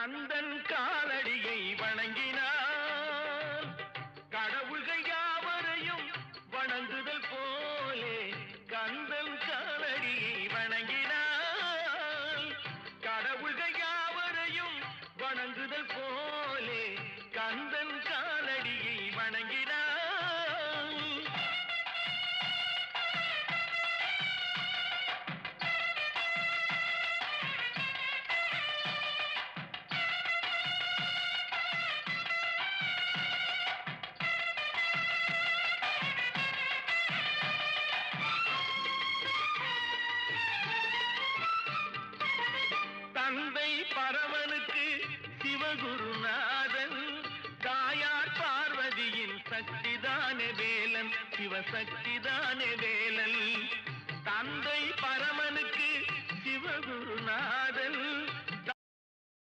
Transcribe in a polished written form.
கந்தன் காலடியை வணங்கினான் கடவுள்கள் யாவரையும் வணங்குதல் போலே கந்தன் காலடியை வணங்கினான் கடவுள்கள் யாவரையும் வணங்குதல் போலே கந்தன் காலடியை வணங்கினான். தந்தை பரமனுக்கு சிவகுருநாதன் தாயார் பார்வதியின் சக்திதானே வேலன் சிவசக்திதானே வேலன்.